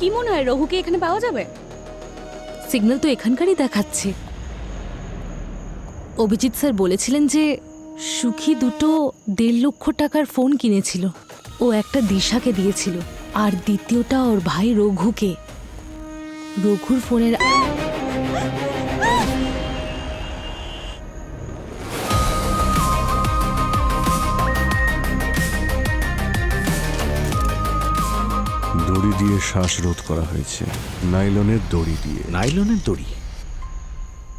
কি মনে হয় রঘুকে এখানে পাওয়া যাবে? সিগন্যাল তো এখানকারই দেখাচ্ছে। অভিজিৎ স্যার বলেছিলেন যে সুখী দুটো 1.5 লক্ষ টাকার ফোন কিনেছিল। ও একটা দিশাকে দিয়েছিল আর দ্বিতীয়টা ওর ভাই রঘুকে। রঘুর ফোনের দড়ি দিয়ে শ্বাসরোধ করা হয়েছে, নাইলনের দড়ি দিয়ে। নাইলনের দড়ি?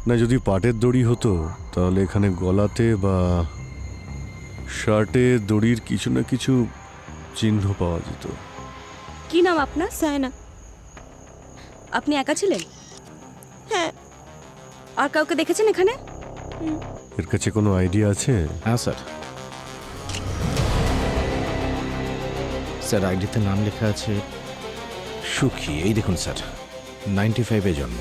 না, যদি পাটের দড়ি হতো তাহলে এখানে গলাতে বা শার্টে দড়ির কিছু না কিছু চিহ্ন পাওয়া যেত। কি নাম আপনার? সায়না। আপনি একা ছিলেন? হ্যাঁ। আর কাউকে দেখেছেন এখানে? এর কাছে কোনো আইডিয়া আছে? হ্যাঁ স্যার। স্যার আইডিতে নাম লেখা আছে সুখী। এই দেখুন স্যার, 95-এ জন্ম।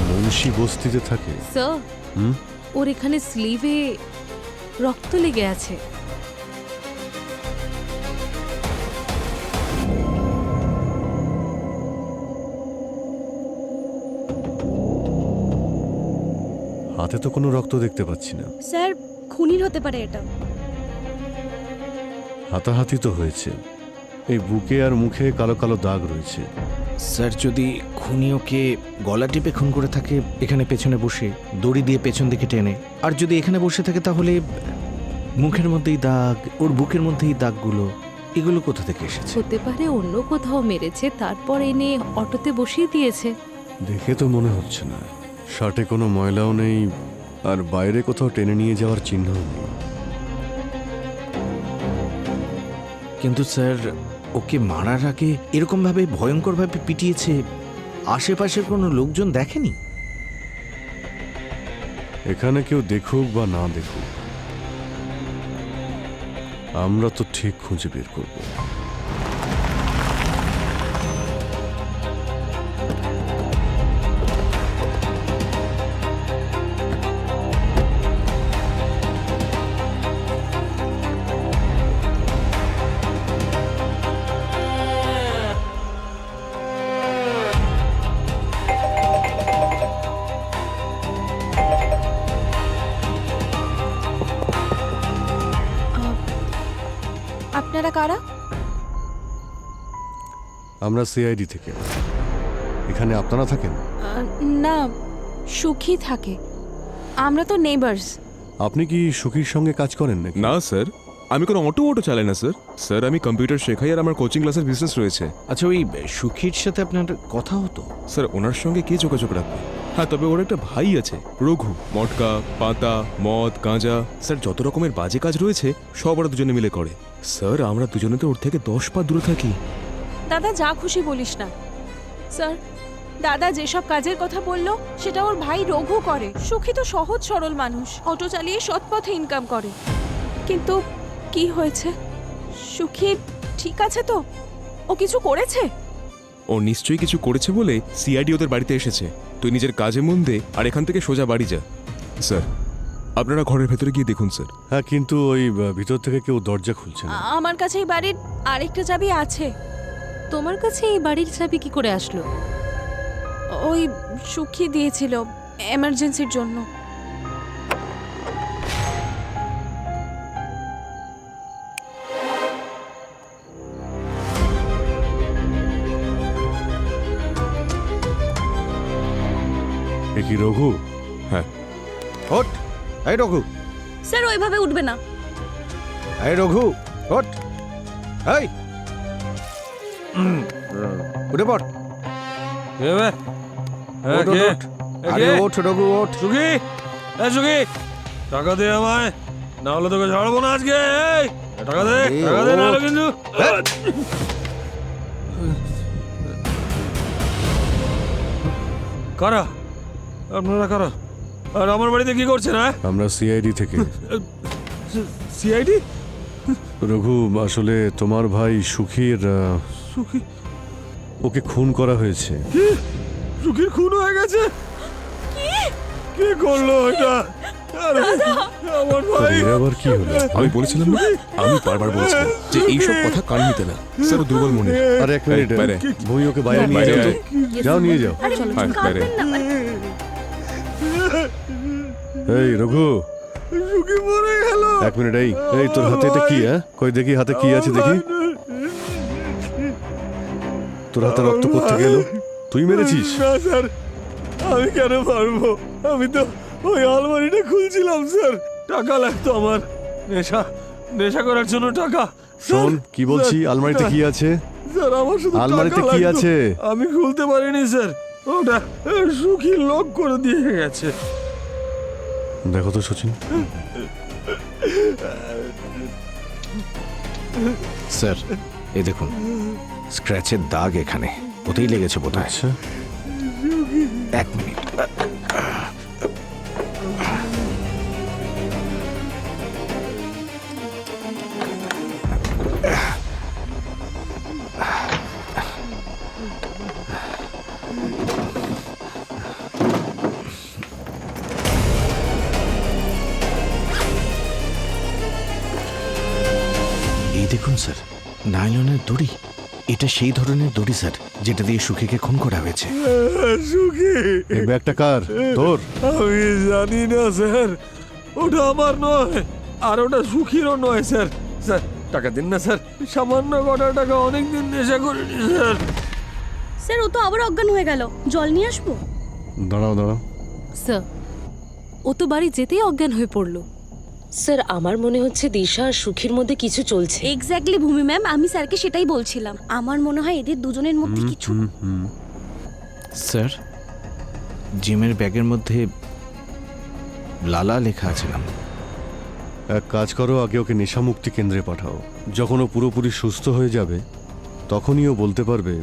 মুন্সি বস্তিতে থাকে। স্যার, হুম? ওর এখানে স্লিভে রক্ত লেগে আছে। হাতে তো কোনো রক্ত দেখতে পাচ্ছি না। স্যার, খুনির হতে পারে এটা। হাতাহাতি তো হয়েছে। এই বুকে আর মুখে কালো কালো দাগ রয়েছে। স্যার, যদি খুনি ওকে গলা টিপে খুন করে থাকে এখানে পেছনে বসে, দড়ি দিয়ে পেছন দিকে টেনে, আর যদি এখানে বসে থাকে তাহলে মুখের মধ্যেই দাগ, ওর বুকের মধ্যেই দাগগুলো, এগুলো কোথা থেকে এসেছে? হতে পারে অন্য কোথাও মেরেছে, তারপর এনে অটোতে বসিয়ে দিয়েছে। দেখে তো মনে হচ্ছে না। শার্টে কোনো ময়লাও নেই, আর বাইরে কোথাও টেনে নিয়ে যাওয়ার চিহ্নও নেই। কিন্তু স্যার, ওকে মারার আগে এরকম ভাবে ভয়ঙ্করভাবে পিটিয়েছে, আশেপাশের কোনো লোকজন দেখেনি? এখানে কেউ দেখুক বা না দেখুক, আমরা তো ঠিক খুঁজে বের করব। আপনারা কারা? আমরা সিআইডি থেকে। এখানে আপনারা থাকেন? না, সুখী থাকে। আমরা তো নেইবার্স। আপনি কি সুখীর সঙ্গে কাজ করেন নাকি? না স্যার, আমি কোনো অটো চালাই না স্যার। স্যার, আমি কম্পিউটার শেখাই আর আমার কোচিং ক্লাসের বিজনেস রয়েছে। আচ্ছা, ওই সুখীর সাথে আপনার কথা হতো? স্যার, ওনার সঙ্গে কে যোগাযোগ রাখবে? হ্যাঁ, তবে ওর একটা ভাই আছে রঘু। মটকা, পাতা, মদ, গাঁজা, স্যার যত রকমের বাজে কাজ রয়েছে সব ওরা দুজনে মিলে করে। স্যার, আমরা দুজনে তো ওর থেকে 10 পা দূরে থাকি। দাদা, যা খুশি বলিস না। স্যার, দাদা যেসব কাজের কথা বললো সেটা ওর ভাই রঘু করে। সুখী তো সহজ সরল মানুষ, অটো চালিয়ে সৎ পথে ইনকাম করে। কিন্তু কি হয়েছে? সুখী ঠিক আছে তো? ও কিছু করেছে? ও নিশ্চয়ই কিছু করেছে বলে সিআইডি ওদের বাড়িতে এসেছে। তুই নিজের কাজে মন দে আর এখান থেকে সোজা বাড়ি যা। স্যার, আপনারা ঘরের ভেতরে গিয়ে দেখুন স্যার। হ্যাঁ, কিন্তু ওই ভিতর থেকে কেউ দরজা খুলছে না। আমার কাছে এই বাড়ির আরেকটা চাবি আছে। তোমার কাছে এই বাড়ির চাবি কি করে আসলো? ওই সুখী দিয়েছিল এমার্জেন্সির জন্য। এ কি রঘু? হ্যাঁ। ওঠ, এই রঘু, স্যার, ওইভাবে উঠবে না। এই রঘু, ওঠ, এই উঠে পড়। ওঠ, ওঠ, ওঠ। আরে ওঠ রঘু, ওঠ। সুখী, সুখী, টাকা দে আমায়, না হলে তোকে ছাড়বো না আজকে। এই, টাকা দে, টাকা দে, না হলে কিন্তু। কারা আপনারা? কারা? আর আমার বাড়িতে কি করছেন? হ্যাঁ, আমরা সিআইডি থেকে। সিআইডি? রঘু, আসলে তোমার ভাই সুখীর সুখী? ওকে খুন করা হয়েছে। সুখীর খুন হয়ে গেছে? কে করলো এটা? আমার তোর ভাই এর আবার কি হলো? আমি বলেছিলাম না, আমি বারবার বলেছিলাম যে এইসব কথা কান নিতে না। স্যার ও দুর্বল মনে। আরে এক মিনিট, বাইরে। ভূমি ওকে বাইরে নিয়ে বাইরে যাও তো। আয়। যাও নিয়ে যাও। আয়, বাইরে। এই রঘু, সুখী মরে গেল। এক মিনিট। এই তোর হাতে এটা কি? হ্যাঁ, কই দেখি হাতে কি আছে দেখি। তোর হাতে রক্ত কোত্থেকে এলো? তুই মেরেছিস? না স্যার, আমি কেন পারবো? আমি তো ওই আলমারিটা খুলছিলাম স্যার। টাকা লাগতো আমার, নেশা করার জন্য টাকা। শোন কি বলছি, আলমারিতে কি আছে? স্যার আমার শুধু আলমারিতে টাকা কি লাগতো। আছে? আমি খুলতে পারিনি স্যার, ওটা সুখী লক করে দিয়ে গেছে। দেখো তো সচিন। স্যার এই দেখুন, স্ক্র্যাচের দাগ এখানে, ওতেই লেগেছে বোধ হয়। আচ্ছা, এক মিনিট। এই দেখুন স্যার, নাইলনের দড়ি। এটা সেই ধরনের দড়ি স্যার, যেটা দিয়ে সুখীকে খুন করা হয়েছে। সুখী, এই ব্যাগটা কার? তোর? আমি জানি না স্যার, ওটা আমার নয়, আর ওটা সুখীরও নয় স্যার। স্যার টাকা দিন না স্যার, সামান্য কটা টাকা, অনেকদিন নেশা করিনি স্যার। স্যার ও তো আবার অজ্ঞান হয়ে গেল, জল নিয়ে আসবো? দাঁড়াও দাঁড়াও। স্যার ও তো বাড়ি যেতেই অজ্ঞান হয়ে পড়লো। স্যার আমার মনে হচ্ছে দিশা আর সুখীর মধ্যে কিছু চলছে। এক্স্যাক্টলি ভূমি ম্যাম, আমি স্যারকে সেটাই বলছিলাম। আমার মনে হয় এদের দুজনের মধ্যে কিছু। স্যার জিমের ব্যাগের মধ্যে লালা লেখা আছে নাম। এক কাজ করো, আগে ওকে নেশামুক্তি কেন্দ্রে পাঠাও। যখন ও পুরোপুরি সুস্থ হয়ে যাবে তখনই ও বলতে পারবে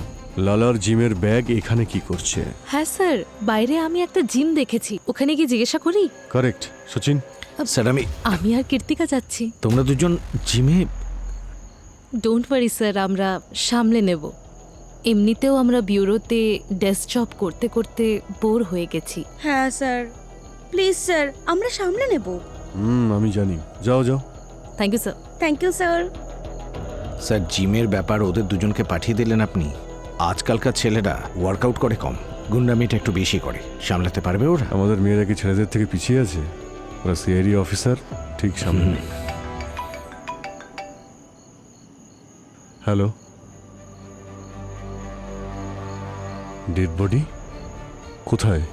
লালার জিমের ব্যাগ এখানে কি করছে। হ্যাঁ স্যার, বাইরে আমি একটা জিম দেখেছি, ওখানে গিয়ে জিজ্ঞাসা করি। কারেক্ট সচিন। স্যার আমি আর কীর্তিকা যাচ্ছি। তোমরা দুজন জিমে। ডোন্ট ওয়ারি স্যার, আমরা সামলে নেব। এমনিতেও আমরা ব্যুরোতে ডেস্ক জব করতে করতে বোর হয়ে গেছি। হ্যাঁ স্যার, প্লিজ স্যার, আমরা সামলে নেব। আমি জানি। যাও যাও। Thank you sir. Thank you sir. Sir জিমের ব্যাপার ওদের দুজনকে পাঠিয়ে দিলেন আপনি। আজকালকার ছেলেরা ওয়ার্কআউট করে কম, গুন্ডামিটা একটু বেশি করে। সামলাতে পারবে ওরা? আমাদের মেয়েরা কি ছেলেদের থেকে পিছিয়ে আছে? ওরা সিআইডি অফিসার, ঠিক সামনে নেই। হ্যালো, ডেড বডি কোথায়?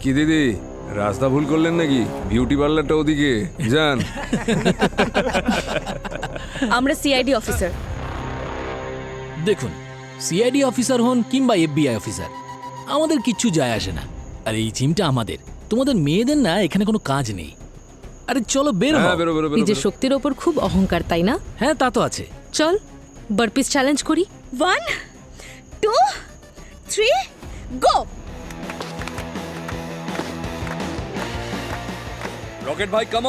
কি দিদি, রাস্তা ভুল করলেন নাকি? বিউটি পার্লারটা ওদিকে যান। আমরা সিআইডি অফিসার। দেখুন, সিআইডি অফিসার হন কিংবা এফবিআই অফিসার, আমাদের কিচ্ছু যায় আসে না। আর এই জিমটা আমাদের, তোমাদের মেয়েদের না এখানে কোনো কাজ নেই। আরে চলো বের হও। হ্যাঁ বেরো বেরো বেরো নিজের বেরো। শক্তির ওপর খুব অহংকার, তাই না? হ্যাঁ তা তো আছে। চল বারপিস চ্যালেঞ্জ করি। 1 2 3 গো। রকেট ভাই কাম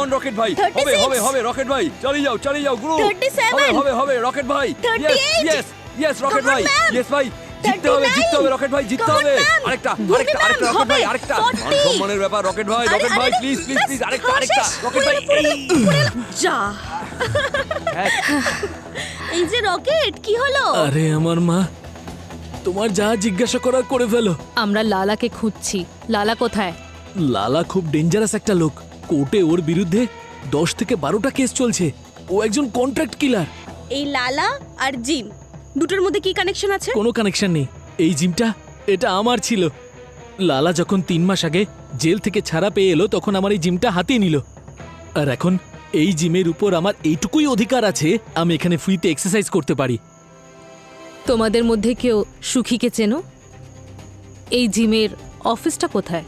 অন রকেট ভাই। 36 হবে হবে হবে রকেট ভাই, চালিয়ে যাও গুরু। 37 হবে হবে হবে রকেট ভাই। 38 yes yes rocket Come on, ভাই, ma'am. ইয়েস ভাই। জিততে হবে 39 রকেট ভাই, জিততে Come on, হবে। ma'am. আরেকটা Bhumi আরেকটা ma'am, আরেকটা রকেট ভাই, হবে। আরেকটা। 40 মান সম্মানের ব্যাপার রকেট ভাই, আরে, রকেট ভাই আরে, প্লিজ প্লিজ ব্যাস, প্লিজ আরেকটা খাওয়া আরেকটা শেষ। রকেট ভাই। যা। এই যে রকেট, কি হলো? আরে আমার মা, তোমার যা জিজ্ঞাসা করার করে ফেলো। আমরা লালাকে খুঁজছি। লালা কোথায়? লালা খুব ডেঞ্জারাস একটা লোক। কোর্টে ওর বিরুদ্ধে 10 থেকে 12টা কেস চলছে। ও একজন কন্ট্রাক্ট কিলার। এই লালা আর জিম দুটোর মধ্যে কি কানেকশন আছে? কোনো কানেকশন নেই। এই জিমটা এটা আমার ছিল। লালা যখন 3 মাস আগে জেল থেকে ছাড়া পেয়ে এলো, তখন আমার এই জিমটা হাতিয়ে নিল। আর এখন এই জিমের উপর আমার এইটুকুই অধিকার আছে, আমি এখানে ফ্রিতে এক্সারসাইজ করতে পারি। তোমাদের মধ্যে কেউ সুখীকে চেনো? এই জিমের অফিসটা কোথায়?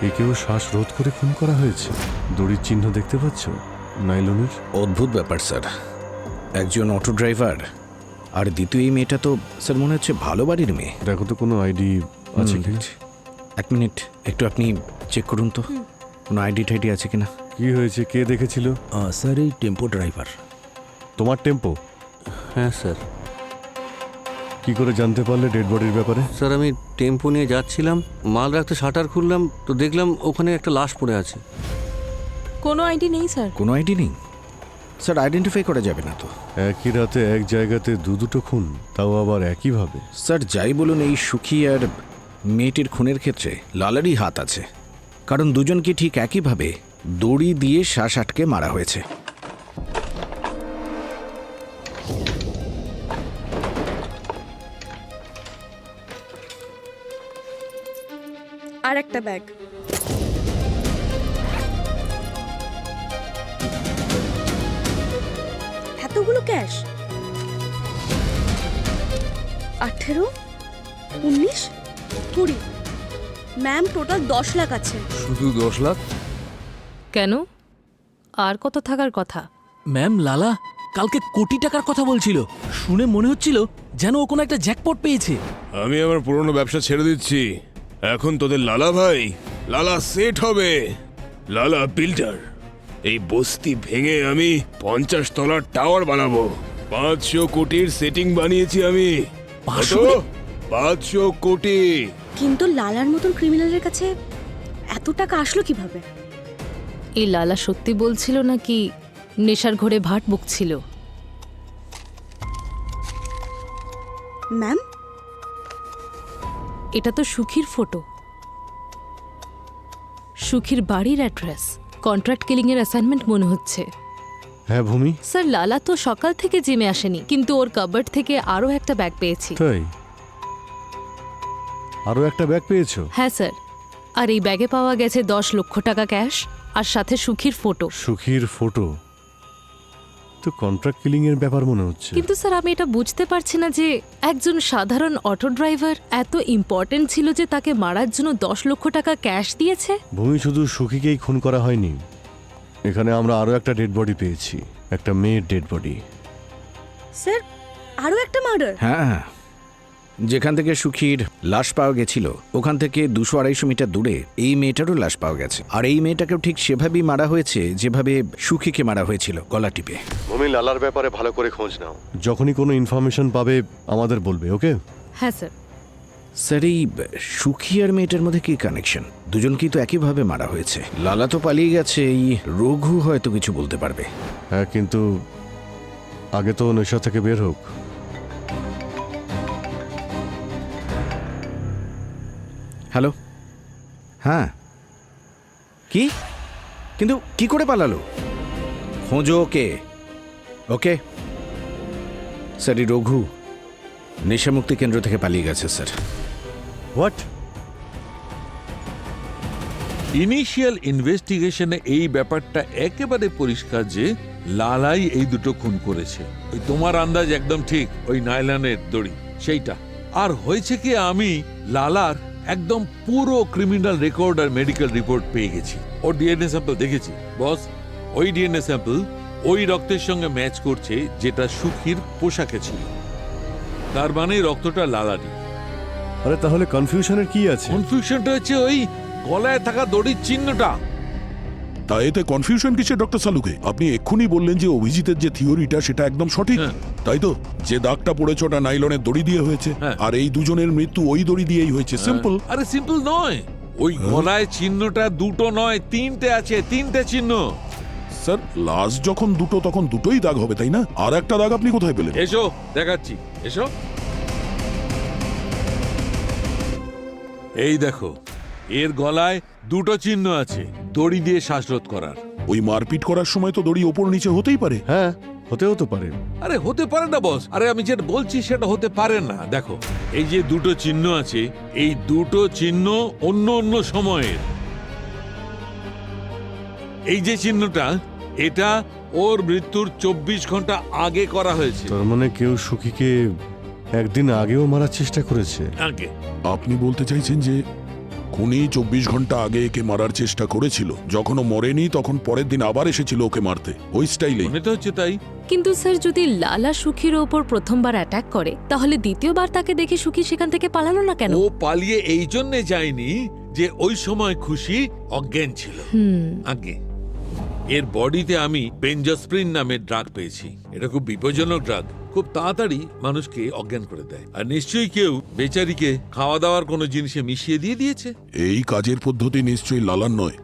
একেও শ্বাসরোধ করে খুন করা হয়েছে। দড়ির চিহ্ন দেখতে পাচ্ছ নাইলনের? অদ্ভুত ব্যাপার স্যার, একজন অটো ড্রাইভার আর দ্বিতীয় এই মেয়েটা তো স্যার মনে হচ্ছে ভালো বাড়ির মেয়ে। দেখো তো কোনো আইডি আছে কি? এক মিনিট, একটু আপনি চেক করুন তো কোনো আইডি টাইডি আছে কিনা। কি হয়েছে, কে দেখেছিল? স্যার এই টেম্পো ড্রাইভার। তোমার টেম্পো? হ্যাঁ স্যার। কি করে জানতে পারলে ডেড বডির ব্যাপারে? স্যার আমি টেম্পো নিয়ে যাচ্ছিলাম, মাল রাখতে শাটার খুললাম তো দেখলাম ওখানে একটা লাশ পড়ে আছে। কোনো আইডি নেই স্যার। কোনো আইডি নেই স্যার, আইডেন্টিফাই করা যাবে না তো। একই রাতে এক জায়গাতে দুটো খুন, তাও আবার একইভাবে। স্যার যাই বলুন, এই সুখী আর মেয়েটির খুনের ক্ষেত্রে লালারই হাত আছে, কারণ দুজনকে ঠিক একইভাবে দড়ি দিয়ে শ্বাস আটকে মারা হয়েছে। আর একটা ব্যাগ। এতগুলো ক্যাশ? 18, 19, 20। ম্যাম টোটাল 10 লাখ আছে। শুধু 10 লাখ? কেন, আর কত থাকার কথা? ম্যাম, লালা কালকে কোটি টাকার কথা বলছিল। শুনে মনে হচ্ছিল যেন ও কোনো একটা জ্যাকপট পেয়েছে। আমি আমার পুরনো ব্যবসা ছেড়ে দিচ্ছি, এখন তোদের লালা ভাই লালা সেট হবে, লালা বিল্ডার। এই বস্তি ভেঙে আমি 50 তলার টাওয়ার বানাবো। 500 কোটির সেটিং বানিয়েছি আমি। 500 কোটি। কিন্তু লালার মতন ক্রিমিনালের কাছে এত টাকা আসলো কিভাবে? এই লালা সত্যি বলছিল নাকি নেশার ঘোরে ভাট বকছিল? ম্যাম, এটা তো সুখীর ফটো, সুখীর বাড়ির অ্যাড্রেস। কন্ট্রাক্ট কিলিং এর অ্যাসাইনমেন্ট মনে হচ্ছে। হ্যাঁ ভূমি, স্যার লালা তো সকাল থেকে জিমে আসেনি, কিন্তু ওর কাবার্ড থেকে আরও একটা ব্যাগ পেয়েছি। তাই? আরো একটা ব্যাগ পেয়েছো? হ্যাঁ স্যার, আর এই ব্যাগে পাওয়া গেছে 10 লক্ষ টাকা ক্যাশ আর সাথে সুখীর ফটো। সুখীর ফটো তো কন্ট্রাক্ট কিলিং এর ব্যাপার মনে হচ্ছে। কিন্তু স্যার আমি এটা বুঝতে পারছি না যে একজন সাধারণ অটো ড্রাইভার এত ইম্পর্টেন্ট ছিল যে তাকে মারার জন্য 10 লক্ষ টাকা ক্যাশ দিয়েছে। ভূমি, শুধু সুখীকেই খুন করা হয়নি, এখানে আমরা আরো একটা ডেড বডি পেয়েছি, একটা মেয়ের ডেড বডি। স্যার আরো একটা মার্ডার? হ্যাঁ, যেখান থেকে সুখীর লাশ পাওয়া গেছিল ওখান থেকে 200-250 মিটার দূরে এই মেয়েটারও লাশ পাওয়া গেছে। আর এই মেয়েটাকেও ঠিক সেভাবেই মারা হয়েছে যেভাবে সুখীকে মারা হয়েছিল, গলা টিপে। ভূমি, লালার ব্যাপারে ভালো করে খোঁজ নাও, যখনই কোনো ইনফরমেশন পাবে আমাদের বলবে, ওকে? হ্যাঁ স্যার। স্যার এই সুখী আর মেয়েটার মধ্যে কি কানেকশন? দুজনকেই তো একইভাবে মারা হয়েছে। লালা তো পালিয়ে গেছে, এই রঘু হয়তো কিছু বলতে পারবে। হ্যাঁ, কিন্তু আগে তো নেশা থেকে বের হোক। হ্যালো, হ্যাঁ, কি? কিন্তু কি করে পালালো? খোঁজো ওকে। ওকে স্যার, এই রঘু নেশামুক্তি কেন্দ্র থেকে পালিয়ে গেছে স্যার। হোয়াট? ইনিশিয়াল ইনভেস্টিগেশনে এই ব্যাপারটা একেবারে পরিষ্কার যে লালাই এই দুটো খুন করেছে। ওই তোমার আন্দাজ একদম ঠিক, ওই নাইলনের দড়ি সেইটা। আর হয়েছে কি, আমি লালার একদম পুরো ক্রিমিনাল রেকর্ড আর মেডিকেল রিপোর্ট পেয়ে গেছি। ওর ডিএনএ স্যাম্পল দেখেছি বস। ওই ডিএনএ স্যাম্পল ওই রক্তের সঙ্গে ম্যাচ করছে যেটা সুখীর পোশাকে ছিল। তার মানে রক্তটা লালারই। আরে তাহলে কনফিউশনের কি আছে? কনফিউশনটা হচ্ছে ওই গলায় থাকা দড়ির চিহ্নটা। তা এতে কনফিউশন কিসে ডক্টর সালুকে? আপনি এক্ষুনি বললেন যে অভিজিতের যে থিওরিটা সেটা একদম সঠিক, তাই তো? যে দাগটা পড়েছে ওটা নাইলনের দড়ি দিয়ে হয়েছে, আর এই দুজনের মৃত্যু ওই দড়ি দিয়েই হয়েছে। সিম্পল। আরে সিম্পল নয়, ওই গলায় চিহ্নটা দুটো নয়, 3টে আছে, 3টে চিহ্ন। স্যার লাশ যখন দুটো তখন দুটোই দাগ হবে, তাই না? আর একটা দাগ আপনি কোথায় পেলেন? এসো দেখাচ্ছি, এসো। এই দেখো, এর গলায় দুটো চিহ্ন আছে, দড়ি দিয়ে শ্বাসরোধ করার। ওই মারপিট করার সময় তো দড়ি ওপর নিচে হতেই পারে। হ্যাঁ, হতেও তো পারে। আরে হতে পারে না বস, আরে আমি যেটা বলছি সেটা হতে পারে না। দেখো, এই যে দুটো চিহ্ন আছে, এই দুটো চিহ্ন অন্য অন্য সময়ের। এই যে চিহ্নটা, এটা ওর মৃত্যুর 24 ঘন্টা আগে করা হয়েছে। তার মানে কেউ সুখীকে একদিন আগেও মারার চেষ্টা করেছে। আগে। আপনি বলতে চাইছেন যে খুনি 24 ঘন্টা আগে একে মারার চেষ্টা করেছিল। যখন ও মরেনি তখন পরের দিন আবার এসেছিল ওকে মারতে, ওই স্টাইলেই। মনে তো হচ্ছে তাই। কিন্তু স্যার, যদি লালা সুখীর ওপর প্রথমবার অ্যাটাক করে, তাহলে দ্বিতীয়বার তাকে দেখে সুখী সেখান থেকে পালালো না কেন? ও পালিয়ে এই জন্যে যায়নি যে ওই সময় খুশি অজ্ঞান ছিল। আগে এর বডিতে আমি বেঞ্জোস্প্রিন নামের ড্রাগ পেয়েছি। এটা খুব বিপজ্জনক ড্রাগ, খুব তাড়াতাড়ি মানুষকে অজ্ঞান করে দেয়। আর নিশ্চয়ই কেউ বেচারিকে খাওয়া দাওয়ার কোনো জিনিসে মিশিয়ে দিয়েছে। এই কাজের পদ্ধতি নিশ্চয়ই লালার নয়।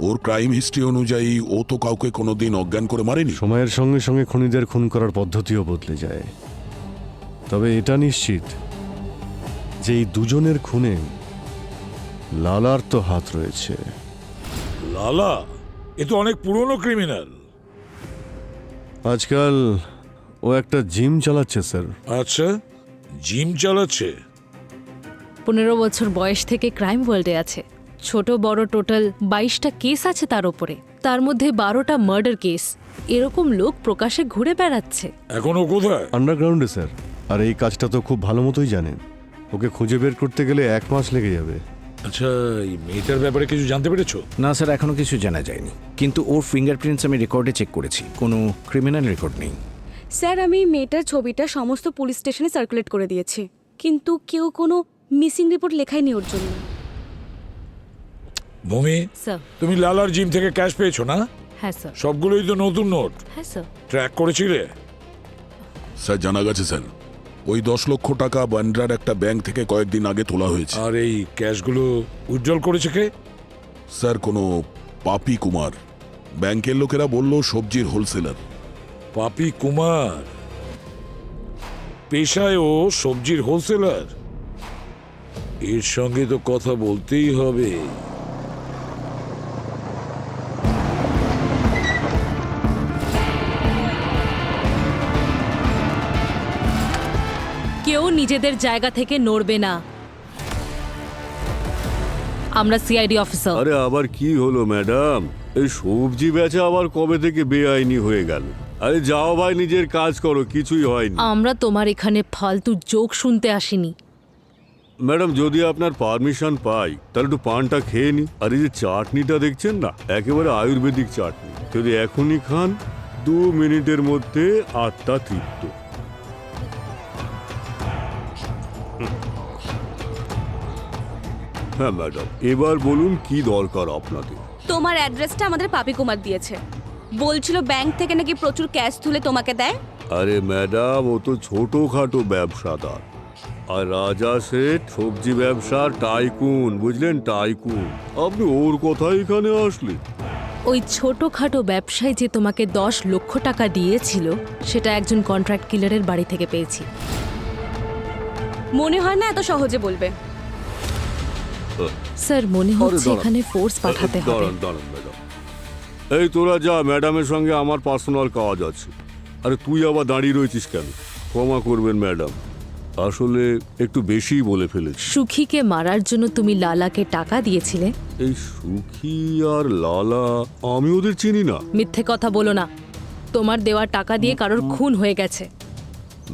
ওর ক্রাইম হিস্ট্রি অনুযায়ী ও তো কাউকে কোনোদিন অজ্ঞান করে মারেনি। সময়ের সঙ্গে সঙ্গে খুনিদের খুন করার পদ্ধতিও বদলে যায়। তবে এটা নিশ্চিত যে এই দুজনের খুনে লালার তো হাত রয়েছে। লালা এ তো অনেক পুরনো ক্রিমিনাল। আজকাল ও একটা জিম চালাচ্ছে স্যার। আচ্ছা, জিম চালাচ্ছে? 15 বছর বয়স থেকে ক্রাইম ওয়ার্ল্ডে আছে। ছোট বড় টোটাল 22টা কেস আছে তার উপরে, তার মধ্যে 12টা মার্ডার কেস। এরকম লোক প্রকাশে ঘুরে বেড়াচ্ছে। এখনো কোথায়? আন্ডারগ্রাউন্ডে স্যার। আর এই কাজটা তো খুব ভালো মতোই জানেন। ওকে খুঁজে বের করতে গেলে 1 মাস লেগে যাবে। আচ্ছা, এই মেয়েটার ব্যাপারে কিছু জানতে পেরেছো? না স্যার, এখনো কিছু জানা যায়নি, কিন্তু ওর ফিঙ্গারপ্রিন্টস আমি রেকর্ডে চেক করেছি, কোনো ক্রিমিনাল রেকর্ড নেই। স্যার, আমি মেয়েটার ছবিটা সমস্ত পুলিশ স্টেশনে সার্কুলেট করে দিয়েছি, কিন্তু কেউ কোনো মিসিং রিপোর্ট লেখায়নি ওর জন্য। ভূমি, স্যার। তুমি লালার জিম থেকে ক্যাশ পেয়েছো না? হ্যাঁ স্যার। সবগুলোই তো নতুন নোট। হ্যাঁ স্যার। ট্র্যাক করেছিলে? স্যার, জানা গেছে স্যার, ওই 10 লক্ষ টাকা বান্দ্রার একটা ব্যাংক থেকে কয়েকদিন আগে তোলা হয়েছে। আর এই ক্যাশগুলো উইথড্রল করেছে কে? স্যার, কোনো পাপি কুমার। ব্যাংকের লোকেরা বলল সবজির হোলসেলার। পাপি কুমার পেশায় ও সবজির হোলসেলার? এর সঙ্গে তো কথা বলতেই হবে। কেউ নিজেদের জায়গা থেকে নড়বে না। আমরা সিআইডি অফিসার। আরে আবার কি হলো ম্যাডাম? এই সবজি বেচা আবার কবে থেকে বেআইনি হয়ে গেল? আরে যাও ভাই, নিজের কাজ করো, কিছুই হয়নি। আমরা তোমার এখানে ফালতু জোক শুনতে আসিনি। ম্যাডাম, যদি আপনার পারমিশন পাই তাহলে একটু পানটা খেয়ে নি। আর এই যে চাটনিটা দেখছেন না, একেবারে আয়ুর্বেদিক চাটনি। যদি এখনই খান 2 মিনিটের মধ্যে আত্মা তৃপ্ত। হ্যাঁ ম্যাডাম, এবার বলুন কি দরকার আপনাদের? তোমার অ্যাড্রেসটা আমাদের পাপি কুমার দিয়েছে। বলছিল ব্যাংক থেকে নাকি প্রচুর ক্যাশ তুলে তোমাকে দেয়। আরে ম্যাডাম, ও তো ছোটখাটো ব্যবসাদার। আর রাজা শেঠ সবজি ব্যবসার টাইকুন, বুঝলেন? টাইকুন। আপনি ওর কথাই এখানে আসলেন? ওই ছোটখাটো ব্যবসায়ী যে তোমাকে 10 লক্ষ টাকা দিয়েছিল, সেটা একজন কন্ট্রাক্ট কিলারের বাড়ি থেকে পেয়েছি। মনে হয় না এত সহজে বলবে। স্যার, মনে হচ্ছে এখানে ফোর্স পাঠাতে হবে। দাঁড়ান দাঁড়ান ম্যাডাম, এই তোরা যা, ম্যাডামের সঙ্গে আমার পার্সোনাল কাজ আছে। আরে তুই আবার দাঁড়িয়ে রয়েছিস কেন? ক্ষমা করবেন ম্যাডাম, আসলে একটু বেশি বলে ফেলেছি। সুখীকে মারার জন্য তুমি লালাকে টাকা দিয়েছিলে? এই সুখী আর লালা, আমি ওদের চিনি না। মিথ্যে কথা বলো না। তোমার দেওয়া টাকা দিয়ে কারোর খুন হয়ে গেছে।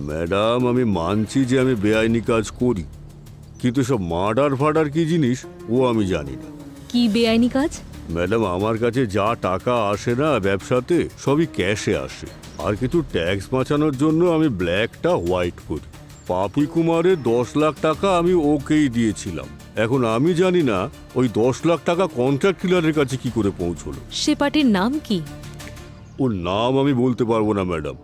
ম্যাডাম, আমি মানছি যে আমি বেআইনি কাজ করি, কিন্তু সব মার্ডার ফার্ডার কি জিনিস ও আমি জানি না। কি বেআইনি কাজ? ম্যাডাম, আমার কাছে যা টাকা আসে না ব্যবসাতে, সবই ক্যাশে আসে। আর কিছু ট্যাক্স বাঁচানোর জন্য আমি ব্ল্যাকটা হোয়াইট করি। পাপি কুমারের 10 লাখ টাকা আমি ওকেই দিয়েছিলাম। এখন আমি জানি না ওই 10 লাখ টাকা কন্ট্রাক্ট কিলারের কাছে কি করে পৌঁছলো। সে পার্টির নাম কি? ওর নাম আমি বলতে পারবো না ম্যাডাম।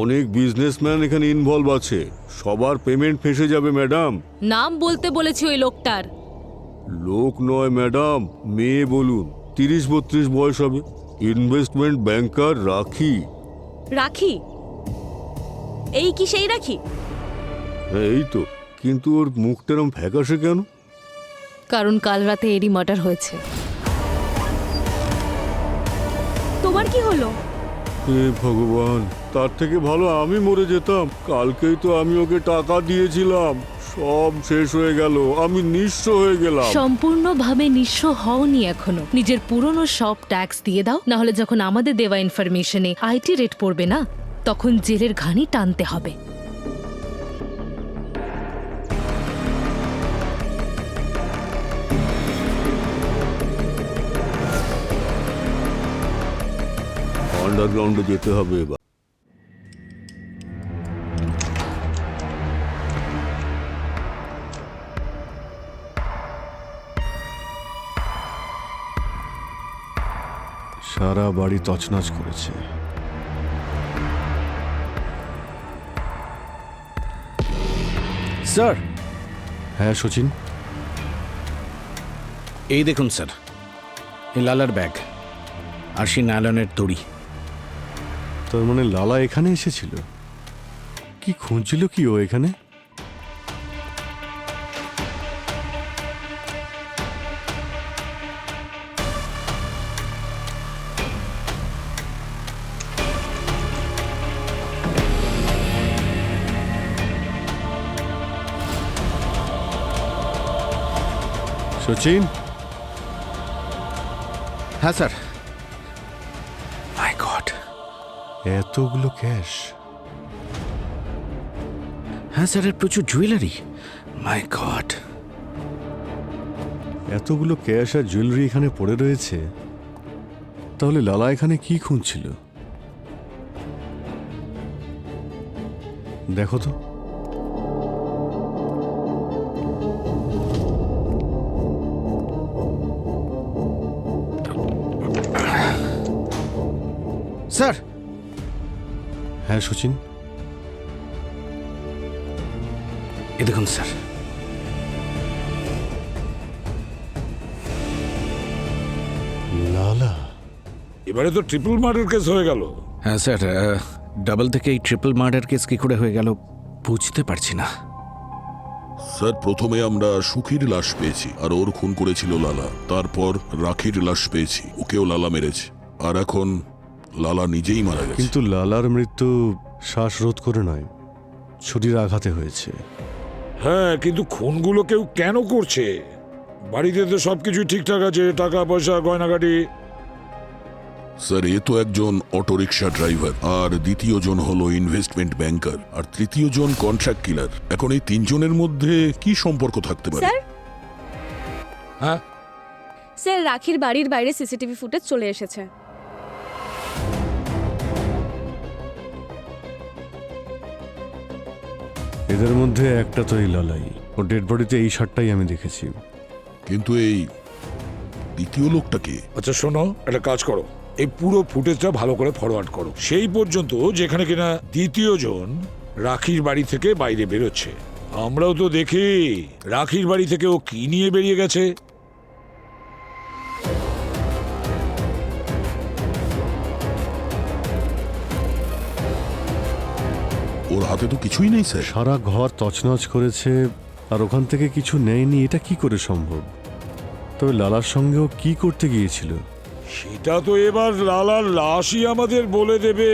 অনেক বিজনেসম্যান এখানে ইনভলভ আছে, সবার পেমেন্ট ফেঁসে যাবে ম্যাডাম। নাম বলতে বলেছি ওই লোকটার। লোক নয় ম্যাডাম, মেয়ে বলুন। 30-32 বয়স হবে। ইনভেস্টমেন্ট ব্যাংকার রাখি। রাখি? এই কি সেই রাখি? হ্যাঁ এই তো, কিন্তু ওর মুখটা এরম ফ্যাকাশে কেন? কারণ কাল রাতে এরই মার্ডার হয়েছে। তোমার কি হলো? হে ভগবান, তার থেকে ভালো আমি মরে যেতাম। কালকেই তো আমি ওকে টাকা দিয়েছিলাম, সব শেষ হয়ে গেল। আমি নিঃস্ব হয়ে গেলাম। সম্পূর্ণভাবে নিঃস্ব হওনি এখনো। নিজের পুরনো সব ট্যাক্স দিয়ে দাও, না হলে যখন আমাদের দেওয়া ইনফরমেশনে আইটি রেট পড়বে না, তখন জেলের ঘানি টানতে হবে। আন্ডারগ্রাউন্ডে যেতে হবে এবার। সারা বাড়ি তছনছ করেছে। স্যার। হ্যাঁ সচিন, এই দেখুন স্যার, এই লালার ব্যাগ আর সেই নাইলনের দড়ি। তার মানে লালা এখানে এসেছিল? কি খুঁজছিল কি ও এখানে? সচিন। হ্যাঁ স্যার। মাই গড, এতগুলো ক্যাশ। হ্যাঁ স্যার, এর প্রচুর জুয়েলারি। মাই গড, এতগুলো ক্যাশ আর জুয়েলারি এখানে পড়ে রয়েছে, তাহলে লালা এখানে কি খুঁজছিল? দেখো তো। স্যার। হ্যাঁ সচিন। এ দেখুন স্যার। লালা। এবারে তো ট্রিপল মার্ডার কেস হয়ে গেল। হ্যাঁ স্যার, ডাবল থেকে এই ট্রিপল মার্ডার কেস কি করে হয়ে গেল বুঝতে পারছি না। স্যার, প্রথমে আমরা সুখীর লাশ পেয়েছি, আর ওর খুন করেছিল লালা। তারপর রাখির লাশ পেয়েছি, ওকেও লালা মেরেছে। আর এখন লালা নিজেই মারা গেছে। কিন্তু লালার মৃত্যু শ্বাসরোধ করে নয়, ছুরির আঘাতে হয়েছে। হ্যাঁ, কিন্তু খুনগুলো কেউ কেন করছে? বাড়িতে তো সবকিছুই ঠিকঠাক আছে, টাকা পয়সা গয়নাগাটি। স্যার, এ তো একজন অটোরিকশা ড্রাইভার, আর দ্বিতীয় জন হলো ইনভেস্টমেন্ট ব্যাংকার, আর তৃতীয় জন কন্ট্রাক্ট কিলার। এখন এই তিনজনের মধ্যে কি সম্পর্ক থাকতে পারে? স্যার, হ্যাঁ স্যার, রাখির বাড়ির বাইরে সিসিটিভি ফুটেজ চলে এসেছে। এদের মধ্যে একটা তো এই লালাই। ও ডেড বডিতে এই শার্টটাই আমি দেখেছি। কিন্তু এই দ্বিতীয় লোকটা কে? আচ্ছা শোনো, একটা কাজ করো, এই পুরো ফুটেজটা ভালো করে ফরওয়ার্ড করো সেই পর্যন্ত যেখানে কিনা দ্বিতীয় জন রাখির বাড়ি থেকে বাইরে বেরোচ্ছে। আমরাও তো দেখি রাখির বাড়ি থেকে ও কি নিয়ে বেরিয়ে গেছে। ওর হাতে তো কিছুই নেই স্যার। সারা ঘর তছনছ করেছে আর ওখান থেকে কিছু নেয়নি, এটা কি করে সম্ভব? তবে লালার সঙ্গেও কি করতে গিয়েছিল সেটা তো এবার লালার লাশই আমাদের বলে দেবে।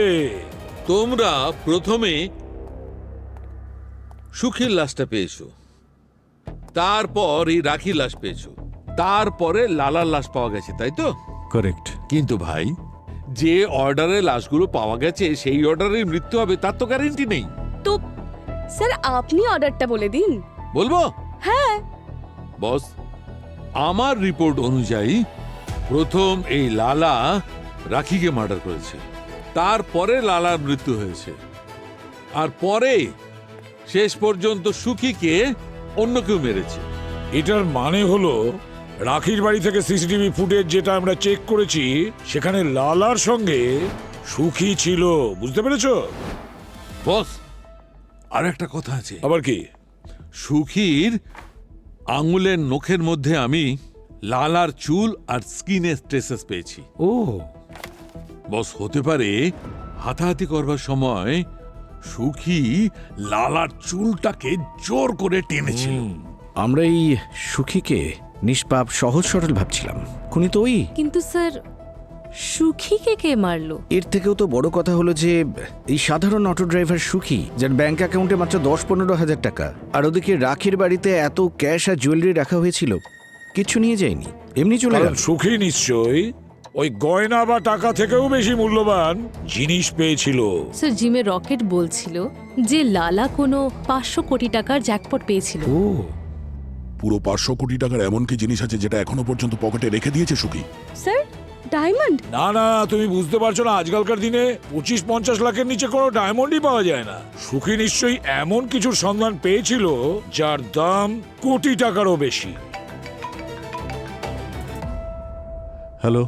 তোমরা প্রথমে সুখীর লাশটা পেয়েছো, তারপর এই রাখির লাশ পেয়েছো, তারপরে লালার লাশ পাওয়া গেছে, তাই তো? কারেক্ট। কিন্তু ভাই, যে অর্ডারে লাশগুলো পাওয়া গেছে সেই অর্ডারে মৃত্যু হবে তার তো গ্যারেন্টি নেই। তো স্যার, আপনি অর্ডারটা বলে দিন। বলবো? হ্যাঁ বস, আমার রিপোর্ট অনুযায়ী প্রথম এই লালা রাখিকে মার্ডার করেছে, তারপরে লালার মৃত্যু হয়েছে, আর পরে শেষ পর্যন্ত সুখীকে অন্য কেউ মেরেছে। এটার মানে হলো রাখির বাড়ি থেকে সিসিটিভি ফুটেজ যেটা আমরা চেক করেছি সেখানে লালার সঙ্গে সুখী ছিল, বুঝতে পেরেছো? বস, আর একটা কথা আছে। আবার কি? সুখীর আঙুলের নখের মধ্যে আমি লালার চুল আর স্কিনের ট্রেসেস পেয়েছি। ও বস, হতে পারে হাতাহাতি করবার সময় সুখী লালার চুলটাকে জোর করে টেনেছিল। আমরা এই সুখীকে নিষ্পাপ সহজ সরল ভাবছিলাম, খুনি তো ওই। কিন্তু স্যার, সুখীকে কে মারলো? এর থেকেও তো বড় কথা হলো যে এই সাধারণ অটো ড্রাইভার সুখী, যার ব্যাংক অ্যাকাউন্টে মাত্র 10-15 হাজার টাকা, আর ওদিকে রাখির বাড়িতে এত ক্যাশ আর জুয়েলারি রাখা হয়েছিল, কিছু নিয়ে যায়নি, এমনি চলে গেল। সুখী নিশ্চয়ই ওই গয়না বা টাকা থেকেও বেশি মূল্যবান জিনিস পেয়েছিল। স্যার, জিমে রকেট বলছিল যে লালা কোনো 500 কোটি টাকার জ্যাকপট পেয়েছিল। ও, পুরো 500 কোটি টাকার এমন কি জিনিস আছে যেটা এখনো পর্যন্ত পকেটে রেখে দিয়েছে সুখী? Sir, diamond? না না, তুমি বুঝতে পারছো না, আজকালকার দিনে 25-50 লাখের নিচে কোনো ডায়মন্ডই পাওয়া যায় না। সুখী নিশ্চয়ই এমন কিছুর সন্ধান পেয়েছিল যার দাম কোটি টাকারও বেশি। হ্যালো,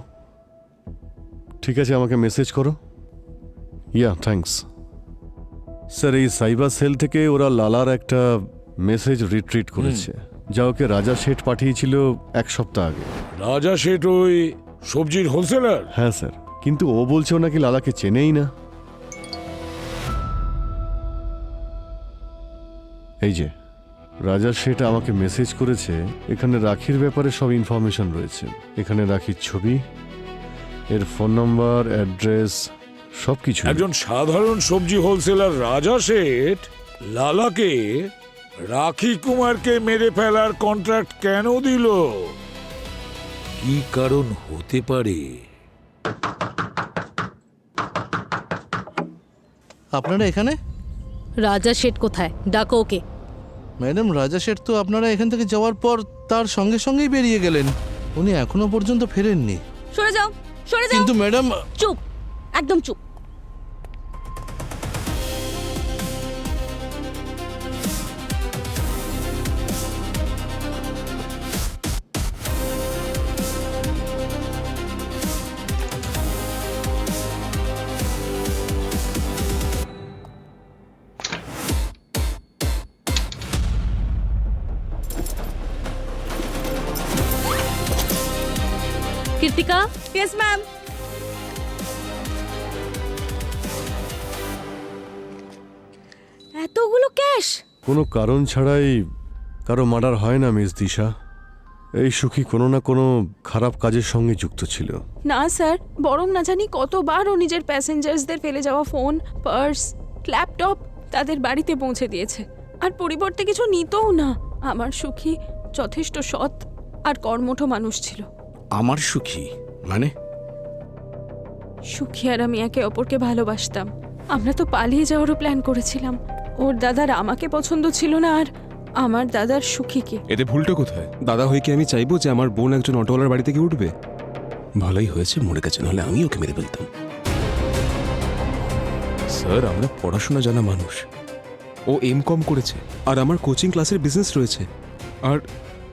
ঠিক আছে, আমাকে মেসেজ করো। ইয়া, থ্যাঙ্কস স্যার। এই সাইবার সেল থেকে ওরা লালার একটা মেসেজ রিট্রিট করেছে, যা ওকে রাজা শেঠ পাঠিয়েছিল 1 সপ্তাহ আগে। রাজা শেঠ ওই সবজির হোলসেলার? হ্যাঁ স্যার, কিন্তু ও বলছে ও নাকি লালাকে চেনেই না। এই যে রাজা শেঠ আমাকে মেসেজ করেছে, এখানে রাখির ব্যাপারে সব ইনফরমেশন রয়েছে। এখানে রাখির ছবি, এর ফোন নাম্বার, অ্যাড্রেস, সবকিছু। একজন সাধারণ সবজি হোলসেলার রাজা শেঠ লালাকে রাখি কুমারকে মেরে ফেলার কন্ট্রাক্ট কেন দিল? কি কারণ হতে পারে? আপনারা এখানে? রাজা শেঠ কোথায়? ডাকো ওকে। ম্যাডাম, রাজা শেঠ তো আপনারা এখান থেকে যাওয়ার পর তার সঙ্গে সঙ্গেই বেরিয়ে গেলেন। উনি এখনো পর্যন্ত ফেরেননি। সরে যাও, সরে যাও। কিন্তু ম্যাডাম, চুপ, একদম চুপ। কৃতিকা? Yes ma'am. এতগুলো ক্যাশ? কোনো কারণ ছাড়াই কারো মার্ডার হয় না মিস দিশা। এই সুখী কোনো না কোনো খারাপ কাজের সঙ্গে যুক্ত ছিল। না স্যার, বরং না জানি কতবার ও নিজের প্যাসেঞ্জার্সদের ফেলে যাওয়া ফোন, পার্স, ল্যাপটপ তাদের বাড়িতে পৌঁছে দিয়েছে, আর পরিবর্তে কিছু নিতও না। আমার সুখী যথেষ্ট সৎ আর কর্মঠ মানুষ ছিল। আমার সুখী মানে? সুখী আর আমি একে অপরকে ভালোবাসতাম। আমরা তো পালিয়ে যাওয়ারও প্ল্যান করেছিলাম। ওর দাদার আমাকে পছন্দ ছিল না, আর আমার দাদার সুখীকে। এতে ভুলটা কোথায়? দাদা হয়ে কি আমি চাইবো যে আমার বোন একজন অটোওয়ালার বাড়ি থেকে উঠবে? ভালোই হয়েছে মরে গেছে, নাহলে আমি ওকে মেরে ফেলতাম। স্যার, আমরা পড়াশোনা জানা মানুষ। ও এমকম করেছে, আর আমার কোচিং ক্লাসের বিজনেস রয়েছে, আর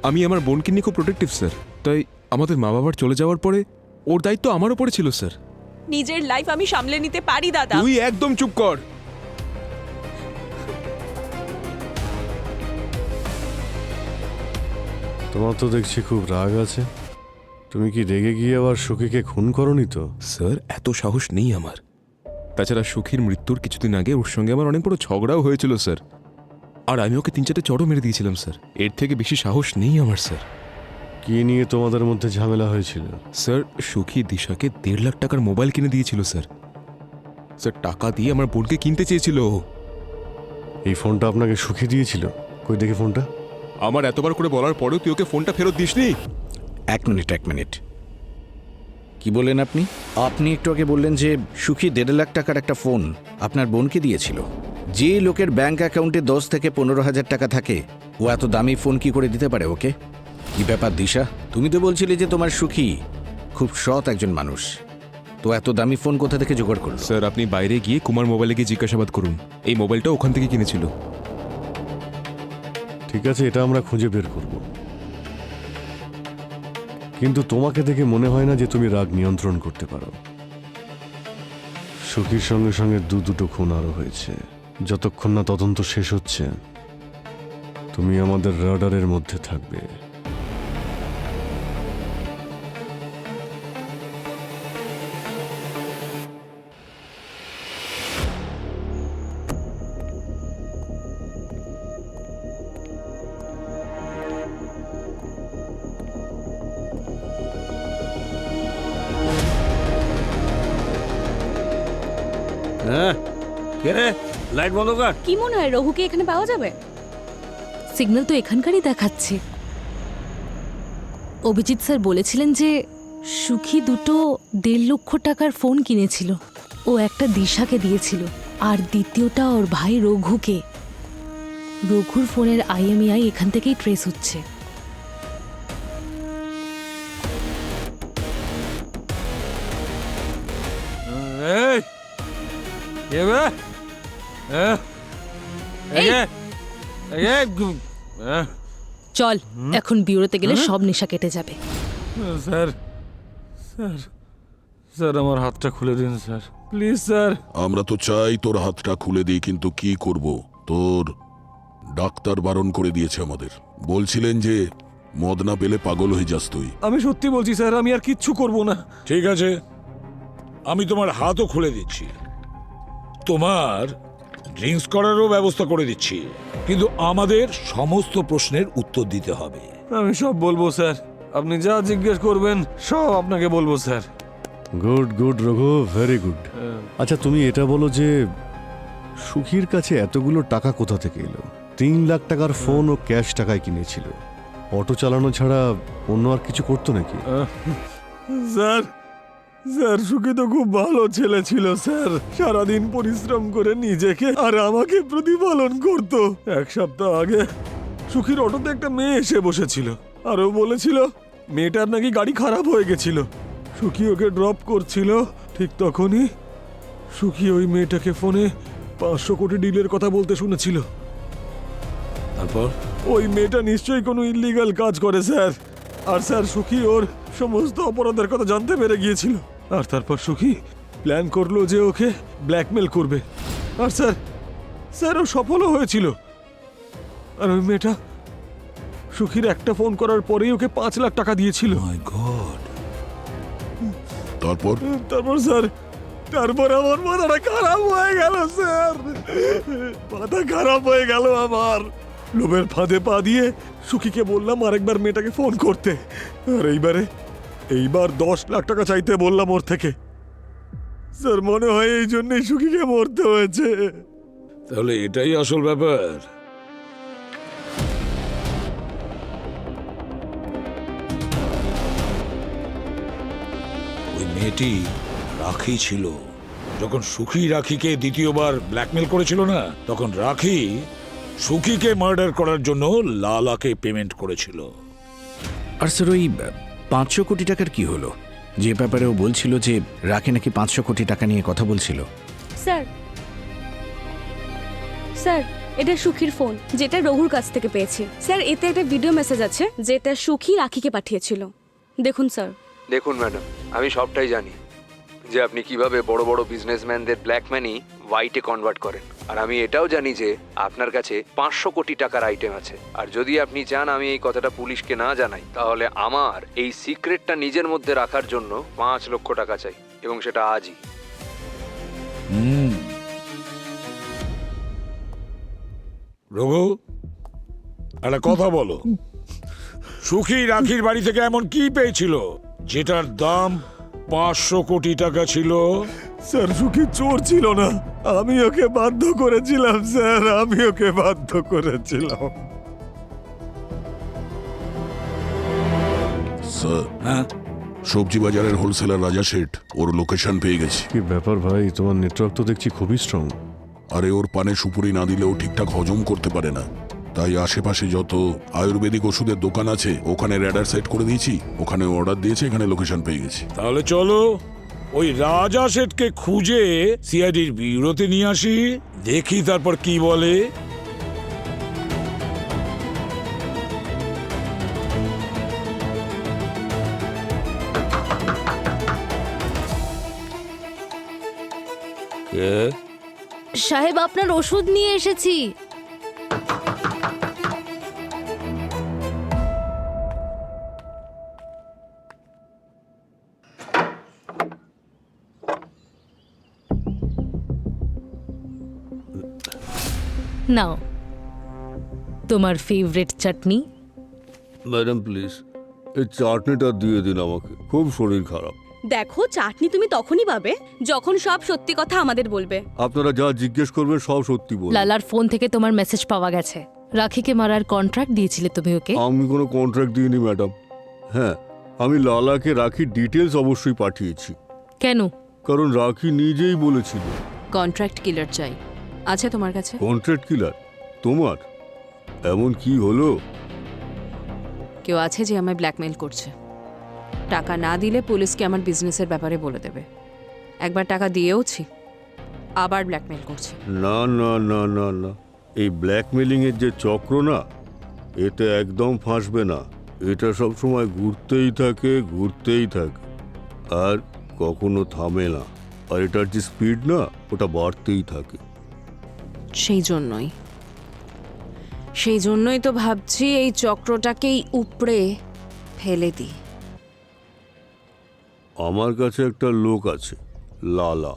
আমি আমার বোনকে নিয়ে খুব প্রোটেক্টিভ স্যার। তাই আমাদের মা বাবার চলে যাওয়ার পরে ওর দায়িত্ব আমার উপরে ছিল স্যার। নিজের লাইফ আমি সামলে নিতে পারি দাদা। তুই একদম চুপ কর। তোমার তো দেখছি খুব রাগ আছে। তুমি কি রেগে গিয়ে আবার সুখীকে খুন করনি তো? স্যার, এত সাহস নেই আমার। তাছাড়া সুখীর মৃত্যুর কিছুদিন আগে ওর সঙ্গে আমার অনেক বড় ঝগড়াও হয়েছিল স্যার, আর আমি ওকে 3-4টে চড়ও মেরে দিয়েছিলাম স্যার। এর থেকে বেশি সাহস নেই আমার স্যার। কি নিয়ে তোমাদের মধ্যে ঝামেলা হয়েছিল? স্যার, সুখী দিশাকে 1.5 লাখ টাকার মোবাইল কিনে দিয়েছিল স্যার। স্যার, টাকা দিয়ে আমার বোনকে কিনতে চেয়েছিল। এই ফোনটা আপনাকে সুখী দিয়েছিল? কই দেখি ফোনটা। আমার এতবার করে বলার পরেও তুই ওকে ফোনটা ফেরত দিসনি? এক মিনিট, কি বললেন আপনি? আপনি একটু আগে বললেন যে সুখী 1.5 লাখ টাকার একটা ফোন আপনার বোনকে দিয়েছিল। যে লোকের ব্যাংক অ্যাকাউন্টে 10 থেকে 15,000 টাকা থাকে, ও এত দামি ফোন কি করে দিতে পারে ওকে? কি ব্যাপার দিশা, তুমি তো বলছিলে যে তোমার সুখী খুব সৎ একজন মানুষ, তো এত দামি ফোন কোথা থেকে জোগাড় করলো? স্যার, আপনি বাইরে গিয়ে কুমার মোবাইলে গিয়ে জিজ্ঞাসাবাদ করুন। এই মোবাইলটা ওখান থেকে কিনেছিল। ঠিক আছে, এটা আমরা খুঁজে বের করব, কিন্তু তোমাকে দেখে মনে হয় না যে তুমি রাগ নিয়ন্ত্রণ করতে পারো। সুখীর সঙ্গে সঙ্গে দুটো খুন আরো হয়েছে। যতক্ষণ না তদন্ত শেষ হচ্ছে, তুমি আমাদের রাডারের মধ্যে থাকবে। হ্যাঁ, কে রে? লাইট বন্ধ কর। কি মনে হয় রঘুকে এখানে পাওয়া যাবে? সিগন্যাল তো এখানকারই দেখাচ্ছে। অভিজিৎ স্যার বলেছিলেন যে সুখী 2.5 লক্ষ টাকার ফোন কিনেছিল। ও একটা দিশাকে দিয়েছিল, আর দ্বিতীয়টা ওর ভাই রঘুকে। রঘুর ফোনের IMEI এখান থেকেই ট্রেস হচ্ছে। কে বে? চল এখন বিউরোতে গেলে সব নেশা কেটে যাবে। স্যার স্যার স্যার আমার হাতটা খুলে দিন স্যার, প্লিজ স্যার। আমরা তো চাই তোর হাতটা খুলে দিই, কিন্তু কি করব, তোর ডাক্তার বারণ করে দিয়েছে আমাদের। বলছিলেন যে মদ না পেলে পাগল হয়ে যাস তুই। আমি সত্যি বলছি স্যার, আমি আর কিচ্ছু করব না। ঠিক আছে, আমি তোমার হাতও খুলে দিচ্ছি, তোমার ড্রিঙ্কস করারও ব্যবস্থা করে দিচ্ছি, কিন্তু আমাদের সমস্ত প্রশ্নের উত্তর দিতে হবে। আমি সব বলবো স্যার, আপনি যা জিজ্ঞেস করবেন সব আপনাকে বলবো sir. Good good Raghu, very good. আচ্ছা তুমি এটা বলো যে সুখীর কাছে এতগুলো টাকা কোথা থেকে এলো? 3 লাখ টাকার ফোন ও ক্যাশ টাকায় কিনেছিল, অটো চালানো ছাড়া অন্য আর কিছু করতো নাকি? স্যার স্যার সুখী তো খুব ভালো ছেলে ছিল স্যার, সারাদিন পরিশ্রম করে নিজেকে আর আমাকে প্রতিপালন করত। 1 সপ্তাহ আগে সুখীর অটোতে একটা মেয়ে এসে বসেছিল, আর ও বলেছিল মেয়েটার নাকি গাড়ি খারাপ হয়ে গেছিল। সুখী ওকে ড্রপ করছিল, ঠিক তখনই সুখী ওই মেয়েটাকে ফোনে 500 কোটি ডিলের কথা বলতে শুনেছিল। তারপর ওই মেয়েটা নিশ্চয়ই কোনো ইল্লিগাল কাজ করে স্যার, আর স্যার সুখী ওর সমস্ত অপরাধের কথা জানতে পেরে গিয়েছিল। আর তারপর সুখী প্ল্যান করলো যে ওকে ব্ল্যাকমেল করবে, আর স্যার স্যার ও সফলও হয়েছিল। আর ওই মেয়েটা সুখীর একটা ফোন করার পরেই ওকে 5 লাখ টাকা দিয়েছিল। তারপর তারপর স্যার তারপর আমার মাথাটা খারাপ হয়ে গেল স্যার, মাথা খারাপ হয়ে গেল আমার। লোভের ফাঁদে পা দিয়ে সুখীকে বললাম আরেকবার মেয়েটাকে ফোন করতে, আর এইবার 10 লাখ টাকা চাইতে বললাম ওর থেকে। স্যার মনে হয় এই জন্যই সুখীকে মরতে হয়েছে। তাহলে এটাই আসল ব্যাপার। ওই মেয়েটি রাখি ছিল। যখন সুখী রাখিকে দ্বিতীয়বার ব্ল্যাকমেল করেছিল না, তখন রাখি সুখীকে মার্ডার করার জন্য লালাকে পেমেন্ট করেছিল। আর স্যার ওই 500 কোটি টাকার কি হলো? যে ব্যাপারে ও বলছিল যে রাখি নাকি 500 কোটি টাকা নিয়ে কথা বলছিল। স্যার স্যার এটা সুখীর ফোন, যেটা রঘুর কাছ থেকে পেয়েছি। স্যার এতে একটা ভিডিও মেসেজ আছে যেটা সুখী রাখিকে পাঠিয়েছিল, দেখুন স্যার। দেখুন ম্যাডাম, আমি সবটাই জানি যে আপনি কিভাবে বড় বড় বিজনেসম্যানদের ব্ল্যাক মানি হোয়াইটে কনভার্ট করেন, আর আমি এটাও জানি যে আপনার কাছে 500 কোটি টাকার আইটেম আছে। আর যদি আপনি চান আমি এই কথাটা পুলিশকে না জানাই, তাহলে আমার এই সিক্রেটটা নিজের মধ্যে রাখার জন্য 5 লক্ষ টাকা চাই, এবং সেটা আজই। রঘু, একটা কথা বলো, সুখী রাখির বাড়ি থেকে এমন কি পেয়েছিল যেটার দাম 500 কোটি টাকা ছিল? স্যার সুখী চোর ছিল না, আমি ওকে বাধ্য করেছিলাম স্যার, আমি ওকে বাধ্য করেছিলাম। স্যার, সবজি বাজারের হোলসেলার রাজা শেঠ ওর লোকেশন পেয়ে গেছি। কি ব্যাপার ভাই, তোমার নেটওয়ার্ক তো দেখছি খুবই স্ট্রং। আরে ওর পানে সুপুরি না দিলেও ঠিকঠাক হজম করতে পারে না, তাই আশেপাশে যত আয়ুর্বেদিক ওষুধের দোকান আছে ওখানে র্যাডার সেট করে দিয়েছি, ওখানে অর্ডার দিয়েছে, এখানে লোকেশন পেয়ে গেছি। তাহলে চলো ওই রাজা শেঠকে খুঁজে সিআইডির ব্যুরোতে নিয়ে আসি, দেখি তারপর কি বলে। সাহেব আপনার ওষুধ নিয়ে এসেছি। নাও তোমার ফেভারিট চাটনি। ম্যাডাম প্লিজ এই চাটনিটা দিয়ে দিন আমাকে, খুব শরীর খারাপ। দেখো চাটনি তুমি তখনই পাবে যখন সব সত্যি কথা আমাদের বলবে। আপনারা যা জিজ্ঞেস করবেন সব সত্যি বলবেন। লালার ফোন থেকে তোমার মেসেজ পাওয়া গেছে, রাখিকে মারার কন্ট্রাক্ট দিয়েছিলে তুমি ওকে। আমি কোনো কন্ট্রাক্ট দিইনি ম্যাডাম। হ্যাঁ, আমি লালাকে রাখি ডিটেলস অবশ্যই পাঠিয়েছি। কেন? কারণ রাখি নিজেই বলেছিল কন্ট্রাক্ট কিলার চাই। আছে তোমার কাছে? কন্ট্রাক্ট কিলার? তোমার এমন কি হলো? কেউ আছে যে আমায় ব্ল্যাকমেল করছে। টাকা না দিলে পুলিশকে আমার বিজনেসের ব্যাপারে বলে দেবে। একবার টাকা দিয়েওছি, আবার ব্ল্যাকমেল করছে। না না না না না, এই ব্ল্যাকমেলিংয়ের যে চক্র না, এতে একদম ফাঁসবে না। এটা সব সময় ঘুরতেই থাকে আর কখনো থামে না। আর এটার যে স্পিড না, ওটা বাড়তেই থাকে। সেই জন্যই তো ভাবছি এই চক্রটাকেই উপড়ে ফেলে দিই। আমার কাছে একটা লোক আছে, লালা,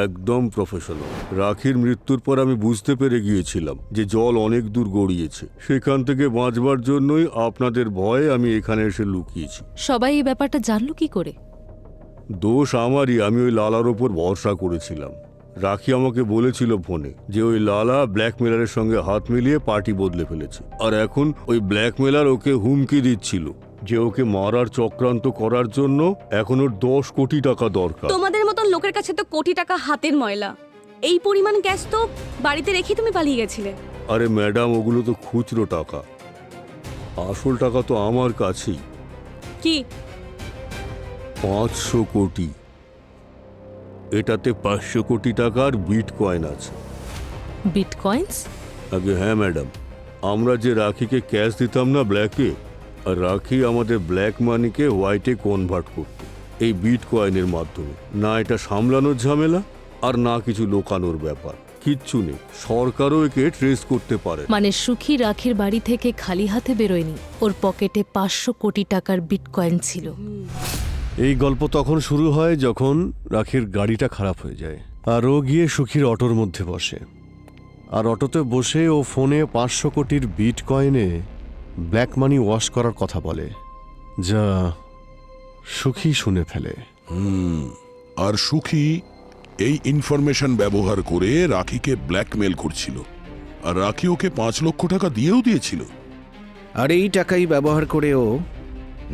একদম প্রফেশনাল। রাখির মৃত্যুর পর আমি বুঝতে পেরে গিয়েছিলাম যে জল অনেক দূর গড়িয়েছে। সেখান থেকে বাঁচবার জন্যই আপনাদের ভয়ে আমি এখানে এসে লুকিয়েছি। সবাই এই ব্যাপারটা জানলো কি করে? দোষ আমারই, আমি ওই লালার ওপর ভরসা করেছিলাম। রাখি আমাকে বলেছিল ফোনে যে ওই লালা ব্ল্যাকমেলারের সঙ্গে হাত মিলিয়ে পার্টি বদলে ফেলেছে, আর এখন ওই ব্ল্যাকমেলার ওকে হুমকি দিচ্ছিল যে ওকে মারার চক্রান্ত করার জন্য এখন ওর 10 কোটি টাকা দরকার। তোমাদের মতন লোকের কাছে তো কোটি টাকা হাতের ময়লা। এই পরিমাণ ক্যাশ তো বাড়িতে রেখে তুমি পালিয়ে গেছিলে। আরে ম্যাডাম, ওগুলো তো খুচরো টাকা, আসল টাকা তো আমার কাছেই। কি? 500 কোটি। এটাতে 500 কোটি টাকার বিটকয়েন আছে। বিটকয়েন্স? আগে হ্যাঁ ম্যাডাম, আমরা যে রাখিকে ক্যাশ দিতাম না ব্ল্যাকে, আর রাখি আমাদের ব্ল্যাক মানিকে হোয়াইটে কনভার্ট করত এই বিটকয়েনের মাধ্যমে। না এটা সামলানোর ঝামেলা, আর না কিছু লোকানোর ব্যাপার, কিচ্ছু নেই। সরকারও একে ট্রেস করতে পারে। মানে সুখী রাখির বাড়ি থেকে খালি হাতে বেরোয়নি, ওর পকেটে 500 কোটি টাকার বিটকয়েন ছিল। এই গল্প তখন শুরু হয় যখন রাখির গাড়িটা খারাপ হয়ে যায়, আর ও গিয়ে সুখীর অটোর মধ্যে বসে। আর অটোতে বসে ও ফোনে 500 কোটির বিটকয়েনে ব্ল্যাক মানি ওয়াশ করার কথা বলে, যা সুখী শুনে ফেলে। আর সুখী এই ইনফরমেশন ব্যবহার করে রাখিকে ব্ল্যাকমেল করছিল, আর রাখি ওকে 5 লক্ষ টাকা দিয়েও দিয়েছিল। আর এই টাকাই ব্যবহার করে ও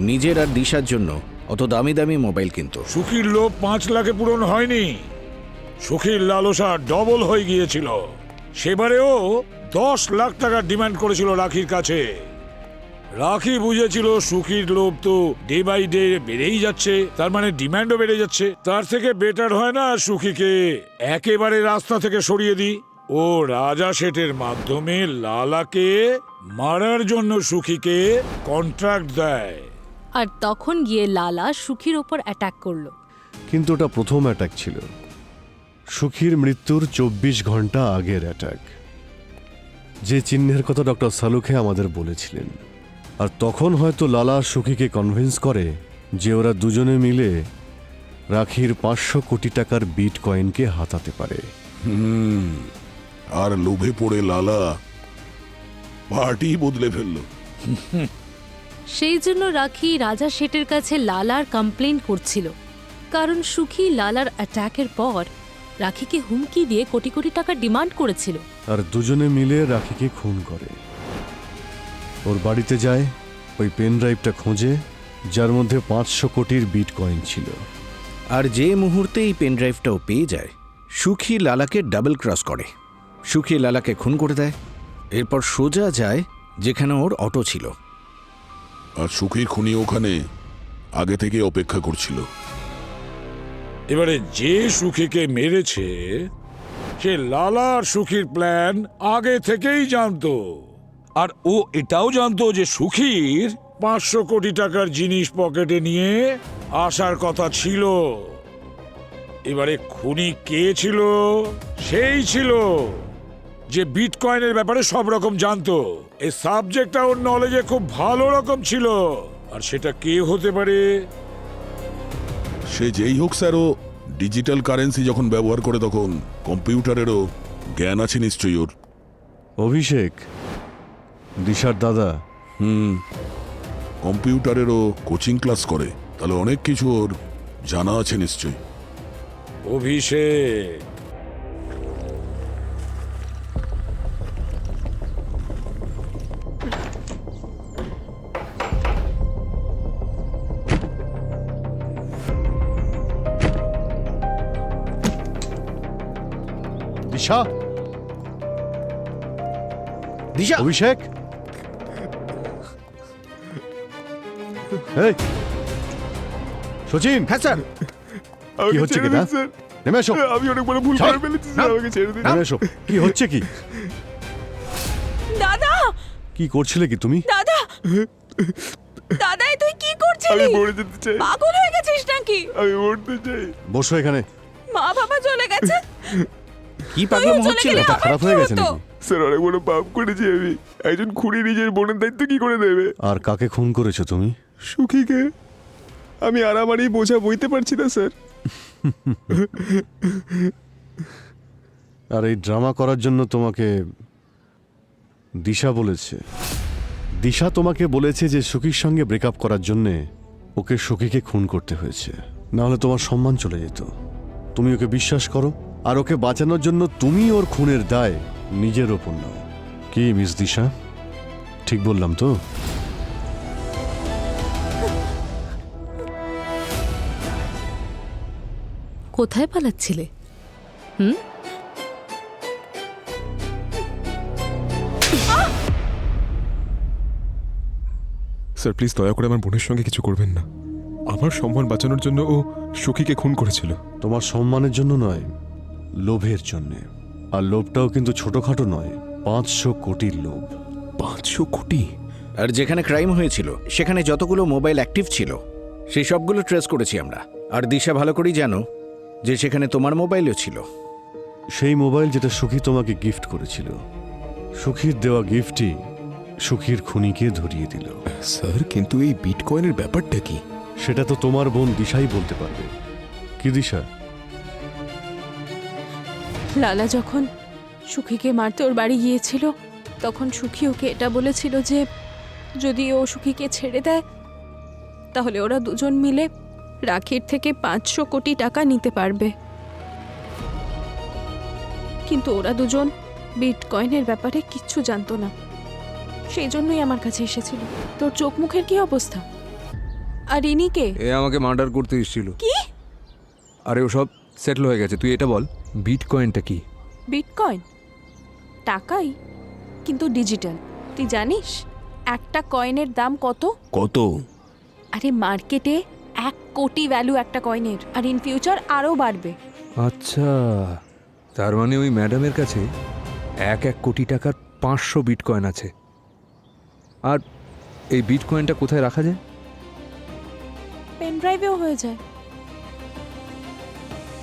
নিজের আর দিশার জন্য অত দামি দামি মোবাইল কিনতো। সুখীর লোভ 5 লাখে পূরণ হয়নি, সুখীর লালসা ডবল হয়ে গিয়েছিল। সেবারেও 10 লাখ টাকা ডিমান্ড করেছিল রাখির কাছে। রাখি বুঝেছিল সুখীর লোভ তো ডে বাই ডে বেড়েই যাচ্ছে, তার মানে ডিমান্ডও বেড়ে যাচ্ছে। তার থেকে বেটার হয় না সুখীকে একেবারে রাস্তা থেকে সরিয়ে দিই। ও রাজা শেঠের মাধ্যমে লালাকে মারার জন্য সুখীকে কন্ট্রাক্ট দেয়। আর তখন গিয়ে লালা সুখীর ওপর অ্যাটাক করলো। কিন্তু ওটা প্রথম অ্যাটাক ছিল, সুখীর মৃত্যুর 24 ঘন্টা আগের অ্যাটাক, যে চিহ্নের কথা ডক্টর সালুখে আমাদের বলেছিলেন। আর তখন হয়তো লালা সুখীকে কনভিন্স করে যে ওরা দুজনে মিলে রাখির 500 কোটি টাকার বিটকয়েনকে হাতাতে পারে। আর লোভে পড়ে লালা পার্টি বদলে ফেলল। সেই জন্য রাখি রাজা শেঠের কাছে লালার কমপ্লেন করছিল, কারণ সুখী লালার অ্যাটাকের পর রাখিকে হুমকি দিয়ে কোটি কোটি টাকা ডিমান্ড করেছিল। আর দুজনে মিলে রাখিকে খুন করে। ওর বাড়িতে যায়, ওই পেন ড্রাইভটা খোঁজে যার মধ্যে 500 কোটির বিটকয়েন ছিল। আর যে মুহূর্তে এই পেন ড্রাইভটাও পেয়ে যায়, সুখী লালাকে ডাবল ক্রস করে। সুখী লালাকে খুন করে দেয়, এরপর সোজা যায় যেখানে ওর অটো ছিল। আর সুখী খুনি ওখানে আগে থেকে অপেক্ষা করছিল। এবারে যে সুখীকে মেরেছে সে লালা আর সুখীর প্ল্যান আগে থেকেই জানতো। আর ও এটাও জানতো যে সুখীর 500 কোটি টাকার জিনিস পকেটে নিয়ে আসার কথা ছিল। এবারে খুনি কে ছিল? সেই ছিল যে বিটকয়েনের ব্যাপারে সব রকম জানতো। এই সাবজেক্টটা ওর নলেজে খুব ভালো রকম ছিল। আর সেটা কে হতে পারে? সে যেই হোক স্যার, ও ডিজিটাল কারেন্সি যখন ব্যবহার করে তখন কম্পিউটারেরও জ্ঞান আছে নিশ্চয়ই ওর। অভিষেক, দিশার দাদা। কম্পিউটারেরও কোচিং ক্লাস করে, তাহলে অনেক কিছু ওর জানা আছে নিশ্চয়ই। অভিষেক দিশা, দিশা, অভিষেক, এই সচিন। হ্যাঁ স্যার। কি হচ্ছে কি না? নেমে এসো। আমি অনেক বড় ভুল করে ফেলেছি স্যার, আমাকে ছেড়ে দিন। নেমে এসো। কি হচ্ছে কি? দাদা কি করছিলে কি তুমি? দাদা দাদা তুই কি করছিস? আমি মরে যেতে চাই। পাগল হয়ে গেছিস নাকি? আমি মরতে চাই। বসো এখানে। মা বাবা চলে গেছে। কি পাগলামো হচ্ছিল? মাথা খারাপ হয়ে গেছে নাকি? স্যার অনেক বড় পাপ করেছি আমি। একজন খুনি নিজের বোনের দায়িত্ব কি করে দেবে? আর কাকে খুন করেছো তুমি? সুখীকে। আমি আরামারি বোঝা বইতে পারছি না স্যার। আর এই ড্রামা করার জন্য তোমাকে দিশা বলেছে। দিশা তোমাকে বলেছে যে সুখীর সঙ্গে ব্রেকআপ করার জন্যে ওকে সুখীকে খুন করতে হয়েছে, না হলে তোমার সম্মান চলে যেত। তুমি ওকে বিশ্বাস করো, আর ওকে বাঁচানোর জন্য তুমি ওর খুনের দায় নিজের ওপর নাও। কি মিস দিশা, ঠিক বললাম তো? কোথায় পালাচ্ছিলে? হুম? স্যার প্লিজ দয়া করে আমার বোনের সঙ্গে কিছু করবেন না। আমার সম্মান বাঁচানোর জন্য ও সুখীকে খুন করেছিল। তোমার সম্মানের জন্য নয়, লোভের জন্যে। আর লোভটাও কিন্তু ছোটখাটো নয়, 500 কোটির লোভ। 500 কোটি? আর যেখানে ক্রাইম হয়েছিল সেখানে যতগুলো মোবাইল অ্যাক্টিভ ছিল সেই সবগুলো ট্রেস করেছি আমরা। আর দিশা ভালো করেই জানো যে সেখানে তোমার মোবাইলও ছিল। সেই মোবাইল যেটা সুখী তোমাকে গিফট করেছিল, সুখীর দেওয়া গিফটই সুখীর খুনিকে ধরিয়ে দিল। স্যার কিন্তু এই বিটকয়েনের ব্যাপারটা কি? সেটা তো তোমার বোন দিশাই বলতে পারবে। কি দিশা? লালা যখন সুখীকে মারতে ওর বাড়ি গিয়েছিল তখন সুখী ওকে এটা বলেছিল যে যদি ও সুখীকে ছেড়ে দেয় তাহলে ওরা দুজন মিলে রাখির থেকে 500 কোটি টাকা নিতে পারবে। কিন্তু ওরা দুজন বিটকয়েনের ব্যাপারে কিচ্ছু জানতো না, সেই জন্যই আমার কাছে এসেছিল। তোর চোখ মুখের কি অবস্থা? আর ইনি কে? এ আমাকে মার্ডার করতে এসেছিল। কি? আরে ওসব সেটেল হয়ে গেছে, তুই এটা বল বিটকয়েনটা কি? বিটকয়েন টাকাই, কিন্তু ডিজিটাল। তুই জানিস একটা কয়েনের দাম কত? কত? আরে মার্কেটে 1 কোটি ভ্যালু একটা কয়েনের, আর ইন ফিউচার আরও বাড়বে। আচ্ছা, তার মানে ওই ম্যাডামের কাছে 1 কোটি টাকার 500 বিটকয়েন আছে। আর এই বিটকয়েনটা কোথায় রাখা যায়? পেন ড্রাইভেও হয়ে যায়।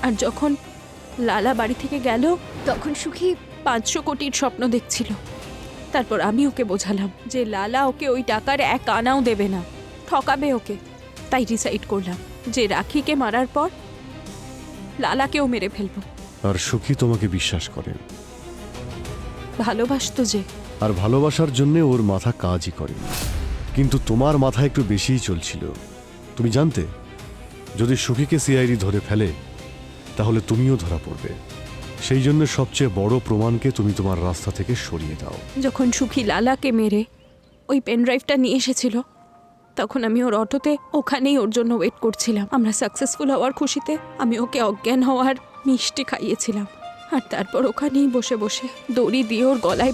আর যখন লালা বাড়ি থেকে গেল তখন সুখী 500 কোটির স্বপ্ন দেখছিল। তারপর আমি ওকে বোঝালাম যে লালা ওকে ওই টাকার 1 আনাও দেবে না, ঠকাবে ওকে। তাই ডিসাইড করলাম যে রাখিকে মারার পর লালাকেও মেরে ফেলবো। আর সুখী তোমাকে বিশ্বাস করে, ভালোবাসতো যে। আর ভালোবাসার জন্য ওর মাথা কাজই করেনি। কিন্তু তোমার মাথা একটু বেশিই চলছিল। তুমি জানতে যদি সুখীকে সিআইডি ধরে ফেলে তাহলে তুমিও ধরা পড়বে। সেই জন্য সবচেয়ে বড় প্রমাণকে তুমি তোমার রাস্তা থেকে সরিয়ে দাও। যখন সুখী লালাকে মেরে ওই পেন ড্রাইভটা নিয়ে এসেছিল তখন আমি ওর অটোতে ওখানেই ওর জন্য ওয়েট করছিলাম। আমরা সাকসেসফুল হওয়ার খুশিতে আমি ওকে অজ্ঞান হওয়ার মিষ্টি খাইয়েছিলাম। আর তারপর ওখানেই বসে বসে দড়ি দিয়ে ওর গলায়